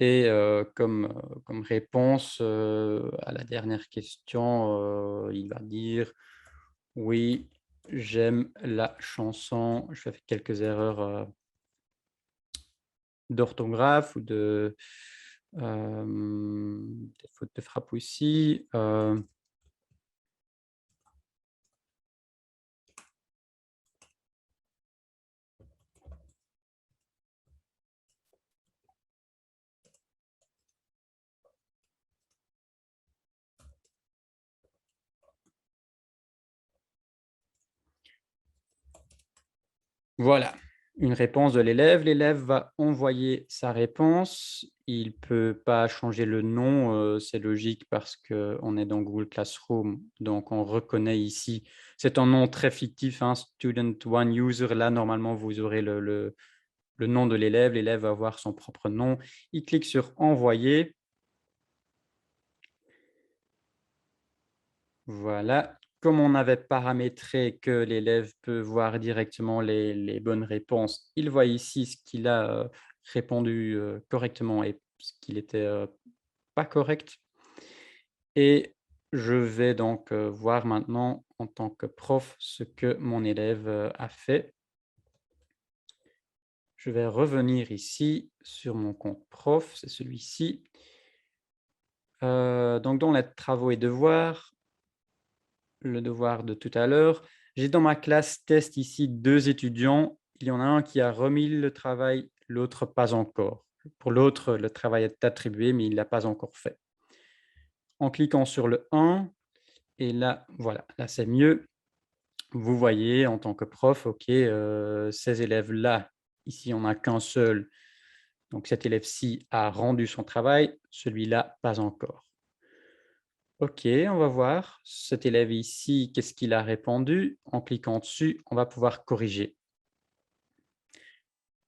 Et comme réponse à la dernière question, il va dire: «Oui, j'aime la chanson». Je fais quelques erreurs d'orthographe ou des fautes de frappe aussi. Voilà. une réponse de l'élève. L'élève va envoyer sa réponse. Il ne peut pas changer le nom, c'est logique parce qu'on est dans Google Classroom, donc on reconnaît ici. C'est un nom très fictif, hein, Student One User. Là, normalement, vous aurez le nom de l'élève. L'élève va avoir son propre nom. Il clique sur Envoyer. Voilà. Comme on avait paramétré que l'élève peut voir directement les bonnes réponses, il voit ici ce qu'il a répondu correctement et ce qu'il était pas correct. Et je vais donc voir maintenant en tant que prof ce que mon élève a fait. Je vais revenir ici sur mon compte prof, c'est celui-ci. Donc dans les travaux et devoirs, le devoir de tout à l'heure. J'ai dans ma classe test ici 2 étudiants. Il y en a un qui a remis le travail, l'autre pas encore. Pour l'autre, le travail est attribué, mais il ne l'a pas encore fait. En cliquant sur le 1, et là, voilà, là c'est mieux. Vous voyez en tant que prof, OK, ces élèves-là, ici on n'a qu'un seul, donc cet élève-ci a rendu son travail, celui-là pas encore. OK, on va voir cet élève ici, qu'est-ce qu'il a répondu? En cliquant dessus, on va pouvoir corriger.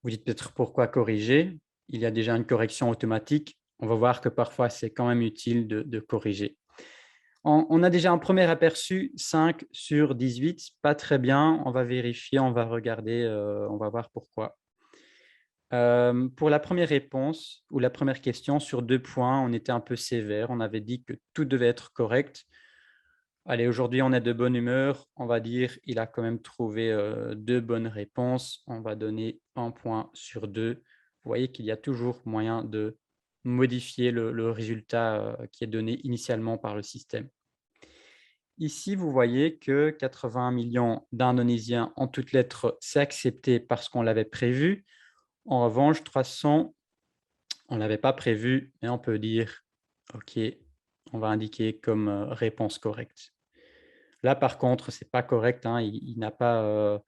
Vous dites peut-être pourquoi corriger? Il y a déjà une correction automatique. On va voir que parfois, c'est quand même utile de corriger. On a déjà un premier aperçu, 5 sur 18, pas très bien. On va vérifier, on va regarder, on va voir pourquoi. Pour la première réponse ou la première question sur 2 points, on était un peu sévère. On avait dit que tout devait être correct. Allez, aujourd'hui, on est de bonne humeur. On va dire il a quand même trouvé 2 bonnes réponses. On va donner 1 point sur 2. Vous voyez qu'il y a toujours moyen de modifier le résultat qui est donné initialement par le système. Ici, vous voyez que 81 millions d'Indonésiens en toutes lettres, c'est accepté parce qu'on l'avait prévu. En revanche, 300, on ne l'avait pas prévu, mais on peut dire OK, on va indiquer comme réponse correcte. Là, par contre, c'est pas correct, hein, il n'a pas,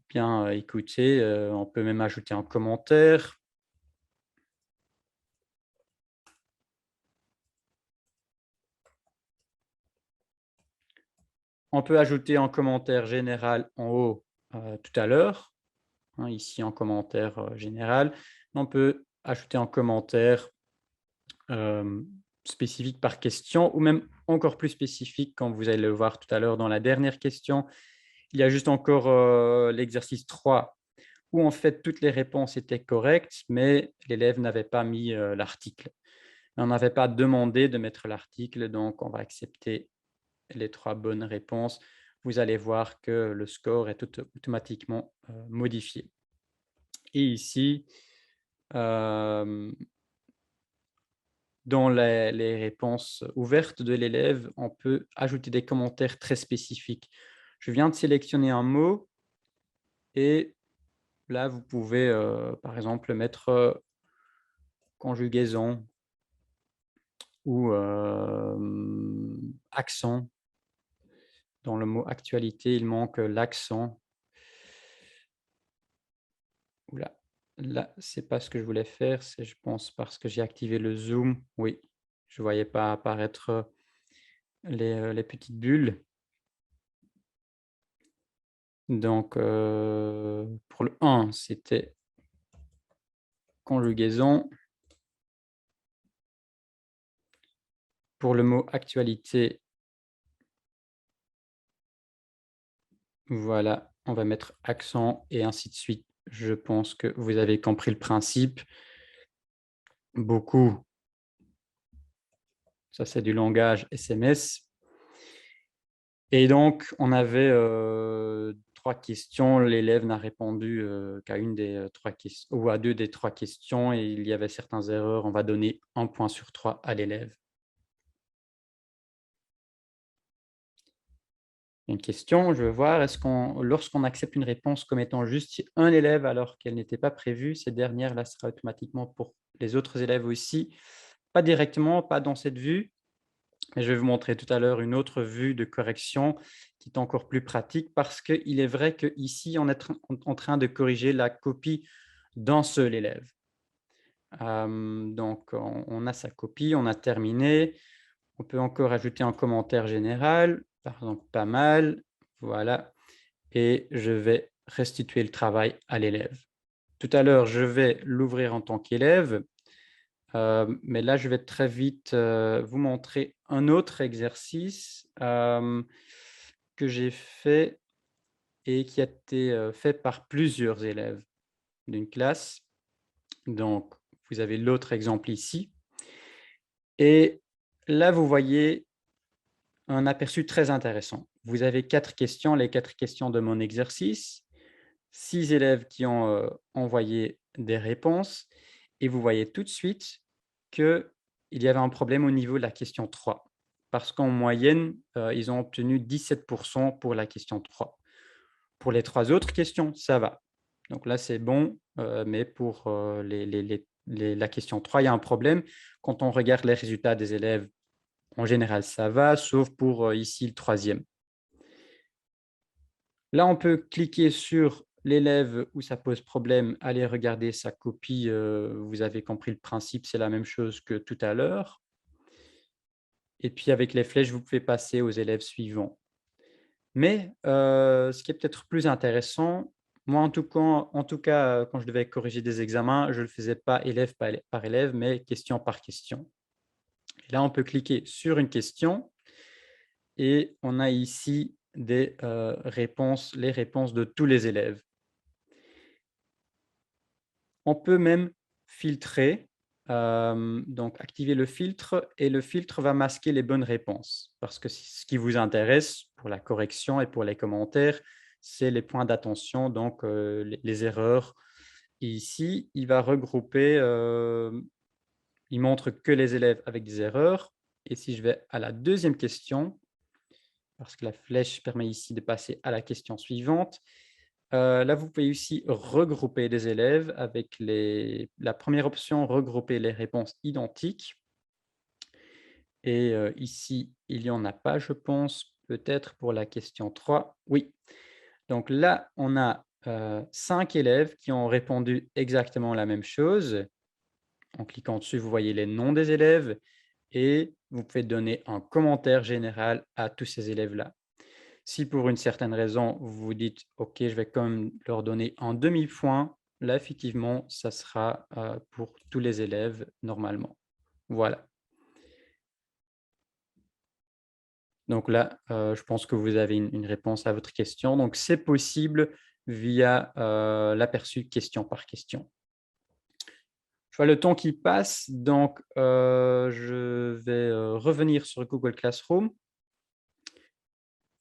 bien écouté, on peut même ajouter un commentaire. On peut ajouter un commentaire général en haut, tout à l'heure, hein, ici en commentaire, général. On peut ajouter un commentaire, spécifique par question ou même encore plus spécifique, comme vous allez le voir tout à l'heure dans la dernière question. Il y a juste encore, l'exercice 3 où en fait toutes les réponses étaient correctes, mais l'élève n'avait pas mis, l'article. On n'avait pas demandé de mettre l'article, donc on va accepter les 3 bonnes réponses. Vous allez voir que le score est automatiquement, modifié. Et ici, hem, dans les réponses ouvertes de l'élève, on peut ajouter des commentaires très spécifiques. Je viens de sélectionner un mot et là, vous pouvez, par exemple, mettre, conjugaison ou accent. Dans le mot actualité, il manque l'accent. Oula, là, c'est pas ce que je voulais faire, c'est je pense parce que j'ai activé le zoom. Oui, je voyais pas apparaître, les petites bulles. Donc, pour le 1, c'était conjugaison. Pour le mot actualité, voilà, on va mettre accent et ainsi de suite. Je pense que vous avez compris le principe. Beaucoup, ça c'est du langage SMS. Et donc, on avait 3 questions. L'élève n'a répondu qu'à une des 3 questions ou à 2 des 3 questions et il y avait certaines erreurs. On va donner 1 point sur 3 à l'élève. Une question, je veux voir, lorsqu'on accepte une réponse comme étant juste si un élève alors qu'elle n'était pas prévue, cette dernière là sera automatiquement pour les autres élèves aussi? Pas directement, pas dans cette vue. Mais je vais vous montrer tout à l'heure une autre vue de correction qui est encore plus pratique parce qu'il est vrai qu'ici, on est en train de corriger la copie d'un seul élève. Donc, on a sa copie, on a terminé. On peut encore ajouter un commentaire général, par exemple « pas mal », voilà, et je vais restituer le travail à l'élève. Tout à l'heure, je vais l'ouvrir en tant qu'élève, mais là, je vais très vite vous montrer un autre exercice que j'ai fait et qui a été fait par plusieurs élèves d'une classe. Donc, vous avez l'autre exemple ici. Et là, vous voyez un aperçu très intéressant. Vous avez 4 questions, les 4 questions de mon exercice, 6 élèves qui ont envoyé des réponses et vous voyez tout de suite qu'il y avait un problème au niveau de la question 3 parce qu'en moyenne, ils ont obtenu 17 pour la question 3. Pour les 3 autres questions, ça va. Donc là, c'est bon, mais pour la question 3, il y a un problème. Quand on regarde les résultats des élèves, en général, ça va, sauf pour ici le 3e. Là, on peut cliquer sur l'élève où ça pose problème, aller regarder sa copie. Vous avez compris le principe, c'est la même chose que tout à l'heure. Et puis avec les flèches, vous pouvez passer aux élèves suivants. Mais ce qui est peut-être plus intéressant, moi en tout cas, quand je devais corriger des examens, je ne le faisais pas élève par élève, mais question par question. Et là, on peut cliquer sur une question et on a ici des réponses, les réponses de tous les élèves. On peut même filtrer, donc activer le filtre et le filtre va masquer les bonnes réponses. Parce que ce qui vous intéresse pour la correction et pour les commentaires, c'est les points d'attention, donc les erreurs. Et ici, il va regrouper, il montre que les élèves avec des erreurs. Et si je vais à la deuxième question, parce que la flèche permet ici de passer à la question suivante, là, vous pouvez aussi regrouper des élèves avec la première option, regrouper les réponses identiques. Et ici, il n'y en a pas, je pense, peut-être pour la question 3. Oui. Donc là, on a 5 élèves qui ont répondu exactement la même chose. En cliquant dessus, vous voyez les noms des élèves et vous pouvez donner un commentaire général à tous ces élèves-là. Si pour une certaine raison, vous vous dites: «OK, je vais quand même leur donner un demi-point», là, effectivement, ça sera, pour tous les élèves normalement. Voilà. Donc là, je pense que vous avez une réponse à votre question. Donc c'est possible via, l'aperçu question par question. Je vois le temps qui passe, donc je vais, revenir sur Google Classroom.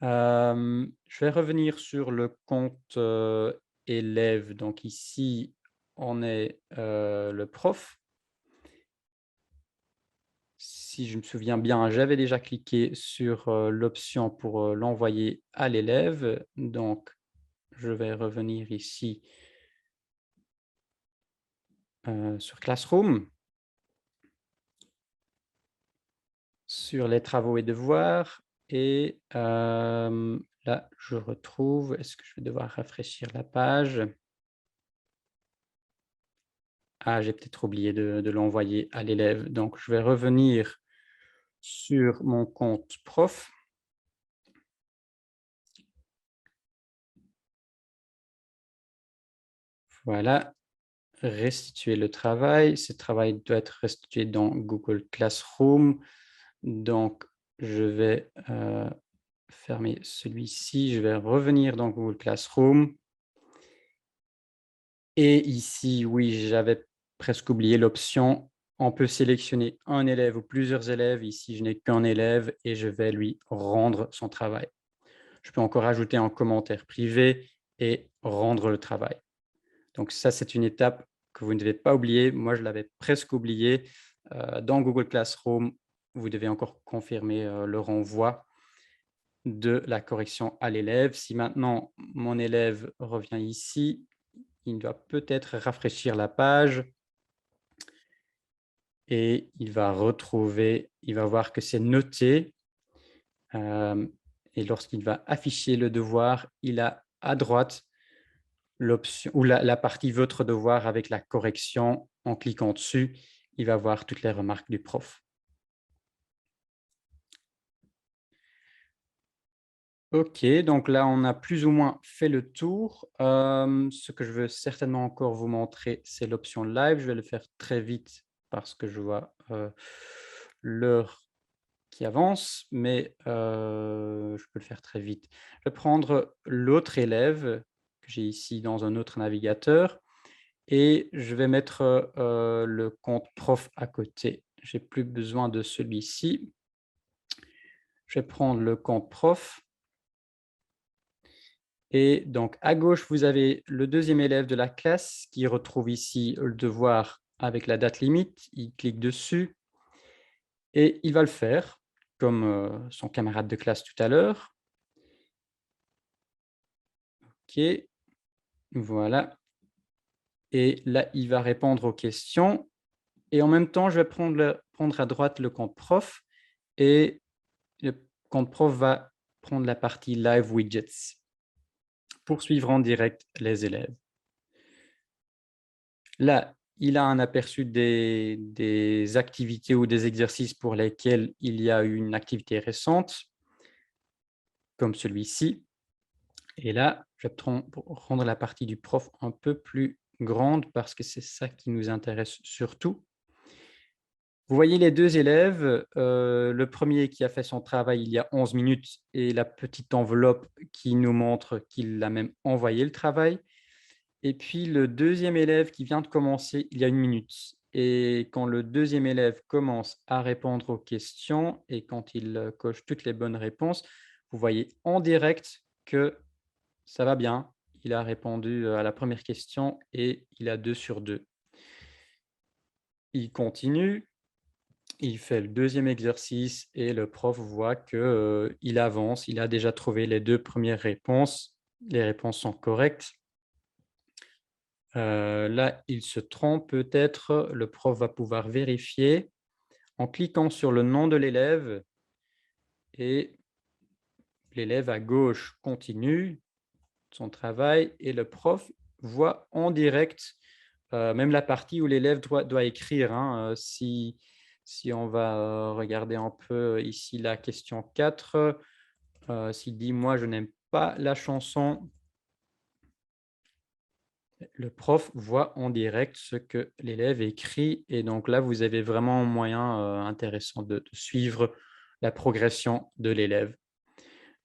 Je vais revenir sur le compte, élève. Donc ici, on est, le prof. Si je me souviens bien, j'avais déjà cliqué sur, l'option pour, l'envoyer à l'élève. Donc je vais revenir ici, sur Classroom, sur les travaux et devoirs et là, je retrouve, est-ce que je vais devoir rafraîchir la page? Ah, j'ai peut-être oublié de l'envoyer à l'élève. Donc, je vais revenir sur mon compte prof. Voilà, restituer le travail. Ce travail doit être restitué dans Google Classroom. Donc, je vais fermer celui-ci. Je vais revenir dans Google Classroom. Et ici, oui, j'avais presque oublié l'option. On peut sélectionner un élève ou plusieurs élèves. Ici, je n'ai qu'un élève et je vais lui rendre son travail. Je peux encore ajouter un commentaire privé et rendre le travail. Donc ça, c'est une étape que vous ne devez pas oublier. Moi, je l'avais presque oublié. Dans Google Classroom, vous devez encore confirmer le renvoi de la correction à l'élève. Si maintenant mon élève revient ici, il doit peut-être rafraîchir la page. et il va voir que c'est noté. Et lorsqu'il va afficher le devoir, il a à droite l'option ou la partie «Votre devoir» avec la correction. En cliquant dessus, il va voir toutes les remarques du prof. OK, donc là, on a plus ou moins fait le tour. Ce que je veux certainement encore vous montrer, c'est l'option live. Je vais le faire très vite parce que je vois, l'heure qui avance, mais je peux le faire très vite. Je vais prendre l'autre élève que j'ai ici dans un autre navigateur et je vais mettre, le compte prof à côté. J'ai plus besoin de celui-ci. Je vais prendre le compte prof et donc à gauche, vous avez le deuxième élève de la classe qui retrouve ici le devoir avec la date limite. Il clique dessus et il va le faire comme, son camarade de classe tout à l'heure. OK, voilà. Et là, il va répondre aux questions et en même temps, je vais prendre à droite le compte prof et le compte prof va prendre la partie Live Widgets pour suivre en direct les élèves. Là, il a un aperçu des activités ou des exercices pour lesquels il y a eu une activité récente, comme celui-ci. Et là, je vais rendre la partie du prof un peu plus grande parce que c'est ça qui nous intéresse surtout. Vous voyez les 2 élèves, le premier qui a fait son travail il y a 11 minutes et la petite enveloppe qui nous montre qu'il a même envoyé le travail et puis le deuxième élève qui vient de commencer il y a 1 minute et quand le deuxième élève commence à répondre aux questions et quand il, coche toutes les bonnes réponses, vous voyez en direct que ça va bien. Il a répondu, à la première question et il a 2 sur 2. Il continue. Il fait le deuxième exercice et le prof voit que, il avance. Il a déjà trouvé les 2 premières réponses. Les réponses sont correctes. Là, il se trompe peut-être. Le prof va pouvoir vérifier en cliquant sur le nom de l'élève et l'élève à gauche continue son travail et le prof voit en direct, même la partie où l'élève doit écrire, hein, si on va, regarder un peu ici la question 4, s'il dit: «Moi, je n'aime pas la chanson», le prof voit en direct ce que l'élève écrit et donc là, vous avez vraiment un moyen, intéressant de suivre la progression de l'élève.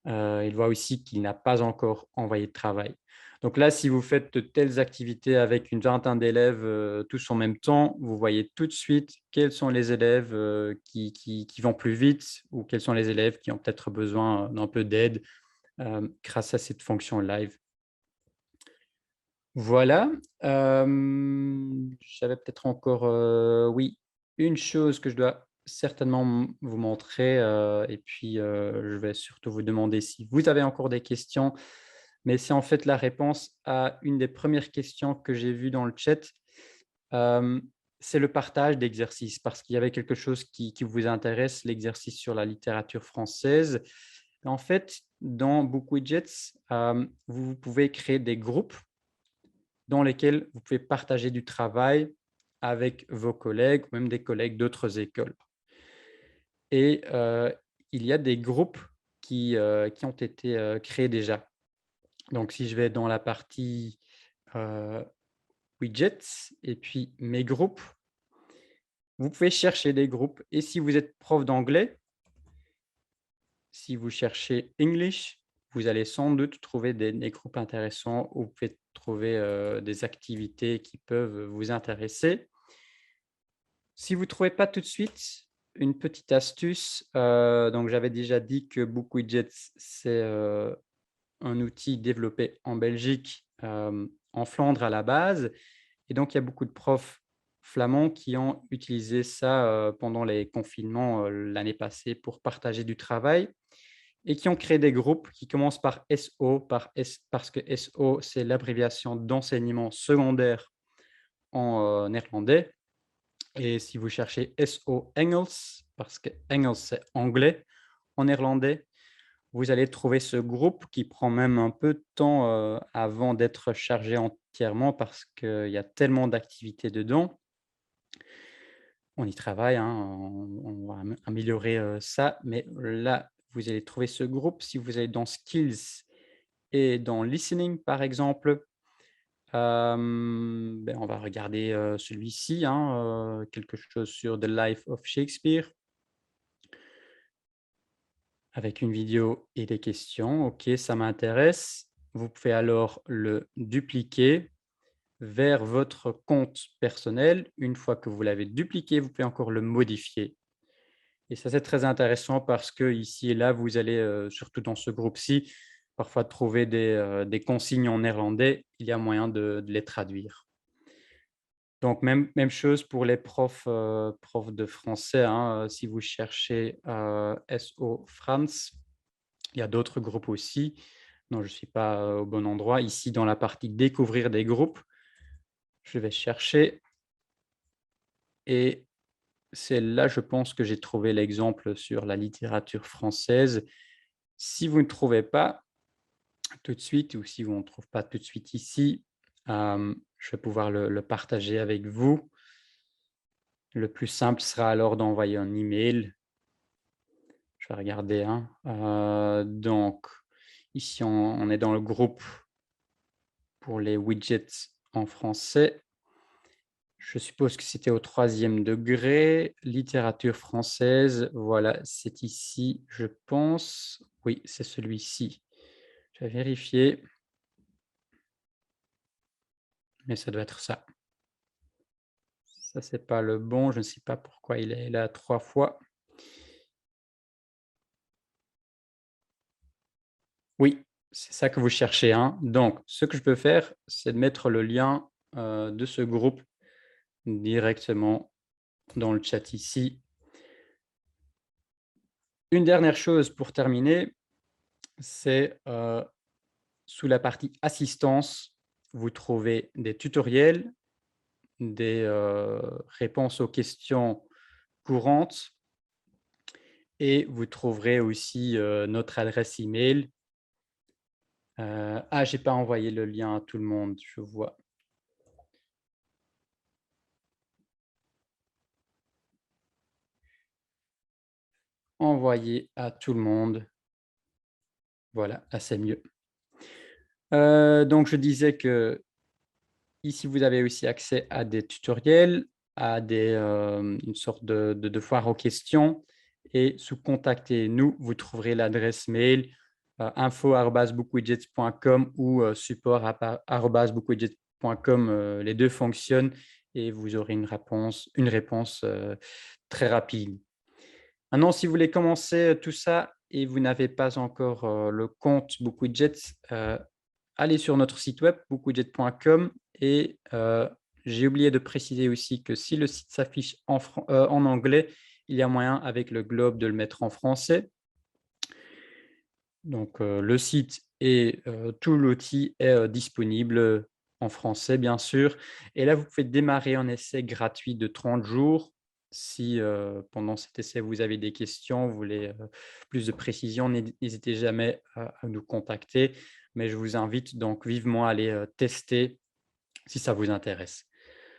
Il voit aussi qu'il n'a pas encore envoyé de travail. Donc là, si vous faites de telles activités avec une vingtaine d'élèves, tous en même temps, vous voyez tout de suite quels sont les élèves, qui vont plus vite ou quels sont les élèves qui ont peut-être besoin, d'un peu d'aide, grâce à cette fonction live. Voilà, j'avais peut-être encore, oui, une chose que je dois certainement vous montrer, et puis, je vais surtout vous demander si vous avez encore des questions, mais c'est en fait la réponse à une des premières questions que j'ai vues dans le chat. Hem, c'est le partage d'exercices parce qu'il y avait quelque chose qui vous intéresse, l'exercice sur la littérature française. En fait, dans BookWidgets, vous pouvez créer des groupes dans lesquels vous pouvez partager du travail avec vos collègues ou même des collègues d'autres écoles. Et il y a des groupes qui ont été, créés déjà. Donc si je vais dans la partie, heu, widgets et puis mes groupes, vous pouvez chercher des groupes et si vous êtes prof d'anglais, si vous cherchez English, vous allez sans doute trouver des groupes intéressants où vous pouvez trouver, des activités qui peuvent vous intéresser. Si vous ne trouvez pas tout de suite, une petite astuce, donc j'avais déjà dit que BookWidgets, c'est, un outil développé en Belgique, en Flandre à la base et donc il y a beaucoup de profs flamands qui ont utilisé ça, pendant les confinements, l'année passée pour partager du travail et qui ont créé des groupes qui commencent par SO, parce que SO, c'est l'abréviation d'enseignement secondaire en, néerlandais Et si vous cherchez SO Engels, parce que Engels, c'est anglais en néerlandais, vous allez trouver ce groupe qui prend même un peu de temps, avant d'être chargé entièrement parce qu'il y a tellement d'activités dedans. On y travaille, hein, on va améliorer, ça, mais là, vous allez trouver ce groupe. Si vous allez dans skills et dans listening, par exemple, on va regarder, celui-ci, hein, quelque chose sur The Life of Shakespeare avec une vidéo et des questions. OK, ça m'intéresse. Vous pouvez alors le dupliquer vers votre compte personnel. Une fois que vous l'avez dupliqué, vous pouvez encore le modifier. Et ça, c'est très intéressant parce que ici et là, vous allez, surtout dans ce groupe-ci, parfois trouver des consignes en néerlandais. Il y a moyen de les traduire. Donc même chose pour les profs de français, hein, si vous cherchez, SO France, il y a d'autres groupes aussi. Non, je ne suis pas, au bon endroit. Ici, dans la partie «Découvrir des groupes», je vais chercher et c'est là, je pense, que j'ai trouvé l'exemple sur la littérature française. Si vous ne trouvez pas tout de suite ou si on ne trouve pas tout de suite ici, je vais pouvoir le partager avec vous. Le plus simple sera alors d'envoyer un email. Je vais regarder, hein. Donc ici, on est dans le groupe pour les widgets en français. Je suppose que c'était au 3e degré, littérature française. Voilà, c'est ici, je pense. Oui, c'est celui-ci. Je vais vérifier, mais ça doit être ça. Ça, c'est pas le bon. Je ne sais pas pourquoi il est là 3 fois. Oui, c'est ça que vous cherchez, hein. Donc ce que je peux faire, c'est de mettre le lien, de ce groupe directement dans le chat ici. Une dernière chose pour terminer, c'est, sous la partie assistance, vous trouvez des tutoriels, des, réponses aux questions courantes et vous trouverez aussi, notre adresse email. J'ai pas envoyé le lien à tout le monde, je vois. Envoyer à tout le monde. Voilà, là c'est mieux. Donc je disais que ici vous avez aussi accès à des tutoriels, à des, une sorte de foire aux questions et sous «Contactez-nous», vous trouverez l'adresse mail, info@bookwidgets.com ou support@bookwidgets.com, les 2 fonctionnent et vous aurez une réponse, très rapide. Maintenant, si vous voulez commencer, tout ça et vous n'avez pas encore, le compte BookWidgets, allez sur notre site web bookwidget.com et j'ai oublié de préciser aussi que si le site s'affiche en anglais, il y a moyen avec le globe de le mettre en français. Donc le site et tout l'outil est, disponible, en français bien sûr et là vous pouvez démarrer un essai gratuit de 30 jours. Si, pendant cet essai vous avez des questions, vous voulez, plus de précision, n'hésitez jamais à nous contacter. Mais je vous invite donc vivement à aller, tester si ça vous intéresse.